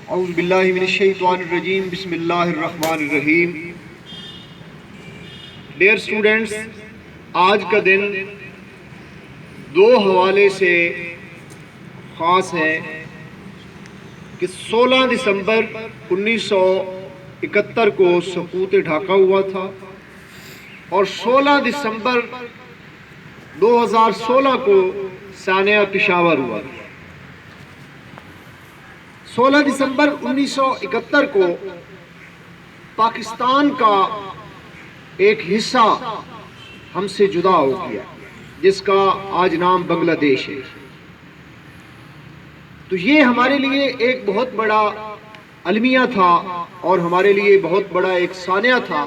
اعوذ باللہ من الشیطان الرجیم بسم اللہ الرحمن الرحیم۔ ڈیئر اسٹوڈنٹس، آج کا دن دو حوالے سے خاص ہے کہ 16 دسمبر 1971 کو سقوط ڈھاکہ ہوا تھا اور 16 دسمبر 2016 کو سانحہ پشاور ہوا تھا۔ 16 دسمبر 1971 کو پاکستان کا ایک حصہ ہم سے جدا ہو گیا جس کا آج نام بنگلہ دیش ہے۔ تو یہ ہمارے لیے ایک بہت بڑا المیہ تھا اور ہمارے لیے بہت بڑا ایک سانحہ تھا،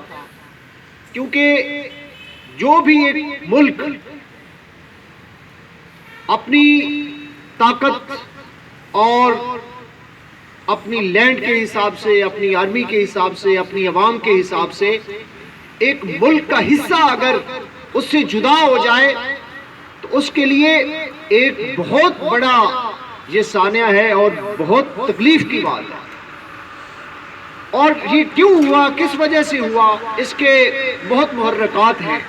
کیونکہ جو بھی ایک ملک اپنی طاقت اور اپنی لینڈ کے حساب سے، اپنی آرمی کے حساب سے، اپنی عوام کے حساب سے ایک ملک کا حصہ اگر اس سے جدا ہو جائے تو اس کے لیے ایک بہت بڑا یہ سانحہ ہے اور بہت تکلیف کی بات ہے۔ اور یہ کیوں ہوا، کس وجہ سے ہوا، اس کے بہت محرکات ہیں۔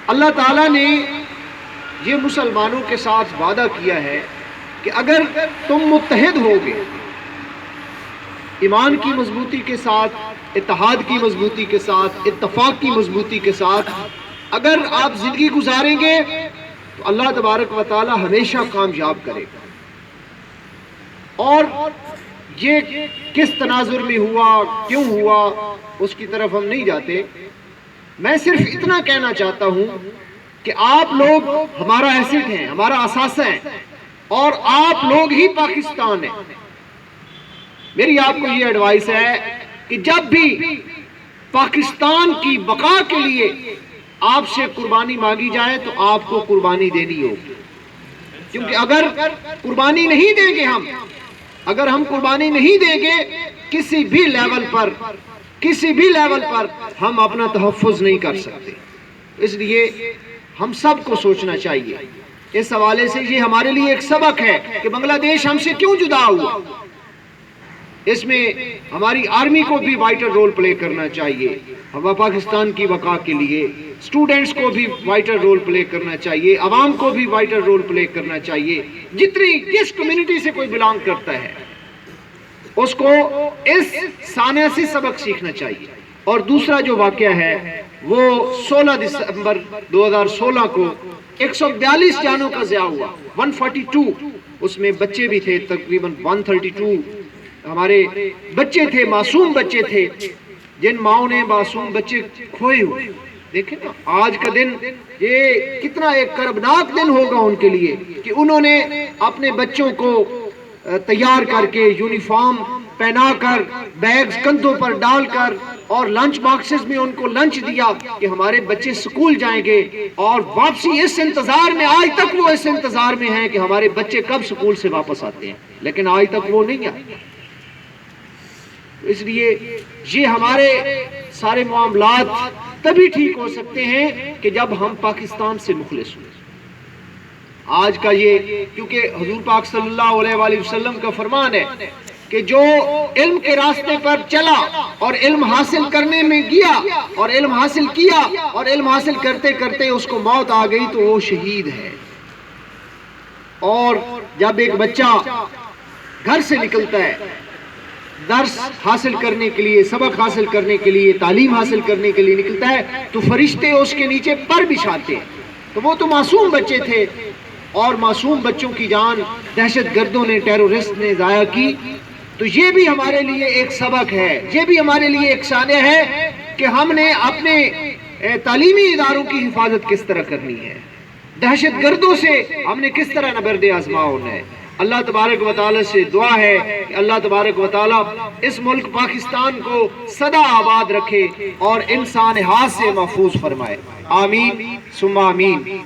اللہ تعالیٰ نے یہ مسلمانوں کے ساتھ وعدہ کیا ہے کہ اگر تم متحد ہوگے، ایمان کی مضبوطی کے ساتھ، اتحاد کی مضبوطی کے ساتھ، اتفاق کی مضبوطی کے ساتھ اگر آپ زندگی گزاریں گے تو اللہ تبارک و تعالی ہمیشہ کامیاب کرے گا۔ اور یہ کس تناظر میں ہوا، کیوں ہوا، اس کی طرف ہم نہیں جاتے۔ میں صرف اتنا کہنا چاہتا ہوں کہ آپ لوگ ہمارا ایسٹ ہیں، ہمارا اثاثہ ہیں اور آپ لوگ ہی پاکستان ہیں۔ میری آپ کو یہ ایڈوائس ہے کہ جب بھی پاکستان کی بقا کے لیے آپ سے قربانی مانگی جائے تو آپ کو قربانی دینی ہوگی، کیونکہ اگر قربانی نہیں دیں گے اگر ہم قربانی نہیں دیں گے کسی بھی لیول پر ہم اپنا تحفظ نہیں کر سکتے۔ اس لیے ہم سب کو سوچنا چاہیے۔ اس حوالے سے یہ ہمارے لیے ایک سبق ہے کہ بنگلہ دیش ہم سے کیوں جدا ہوا۔ اس میں ہماری آرمی کو بھی وائٹل رول پلے کرنا چاہیے، ہم پاکستان کی بقا کے لیے اسٹوڈنٹس کو بھی وائٹل رول پلے کرنا چاہیے، عوام کو بھی وائٹل رول پلے کرنا چاہیے۔ جس کمیونٹی سے کوئی بلانگ کرتا ہے اس کو اس سانحہ سے سبق سیکھنا چاہیے۔ اور دوسرا جو واقعہ ہے وہ 16 دسمبر 2016 کو 142 جانوں کا ضیاع ہوا، 142۔ اس میں بچے بھی تھے، تقریباً 132 ہمارے بچے تھے، معصوم بچے تھے، جن ماؤں نے معصوم بچے کھوئے ہوئے۔ دیکھیں نا آج کا دن یہ کتنا ایک کربناک دن ہوگا ان کے لیے کہ انہوں نے اپنے بچوں کو تیار کر کے، یونیفارم پہنا کر، بیگز کندھوں پر ڈال کر اور لنچ باکسز میں ان کو لنچ دیا کہ ہمارے بچے سکول جائیں گے، اور واپسی اس انتظار میں، آج تک وہ اس انتظار میں ہیں کہ ہمارے بچے کب سکول سے واپس آتے ہیں، لیکن آج تک وہ نہیں آتے۔ اس لیے یہ ہمارے سارے معاملات تبھی ٹھیک ہو سکتے ہیں کہ جب ہم پاکستان سے مخلص ہوں۔ آج کا یہ، کیونکہ حضور پاک صلی اللہ علیہ وآلہ وسلم کا فرمان ہے کہ جو علم کے راستے پر چلا اور علم حاصل کرنے میں گیا اور علم حاصل کیا اور علم حاصل کرتے کرتے اس کو موت آ گئی تو وہ شہید ہے۔ اور جب ایک بچہ گھر سے نکلتا ہے درس حاصل کرنے کے لیے، سبق حاصل کرنے کے لیے، تعلیم حاصل کرنے کے لیے نکلتا ہے تو فرشتے اس کے نیچے پر بچھاتے ہیں۔ تو وہ تو معصوم بچے تھے اور معصوم بچوں کی جان دہشت گردوں نے، ٹیرورسٹ نے ضائع کی۔ تو یہ بھی ہمارے لیے ایک سبق ہے، یہ بھی ہمارے لیے ایک سانحہ ہے کہ ہم نے اپنے تعلیمی اداروں کی حفاظت کس طرح کرنی ہے، دہشت گردوں سے ہم نے کس طرح نبرد آزما ہونا ہے۔ اللہ تبارک و تعالیٰ سے دعا ہے کہ اللہ تبارک و تعالیٰ اس ملک پاکستان کو سدا آباد رکھے اور ان سانحات سے محفوظ فرمائے۔ آمین ثم آمین۔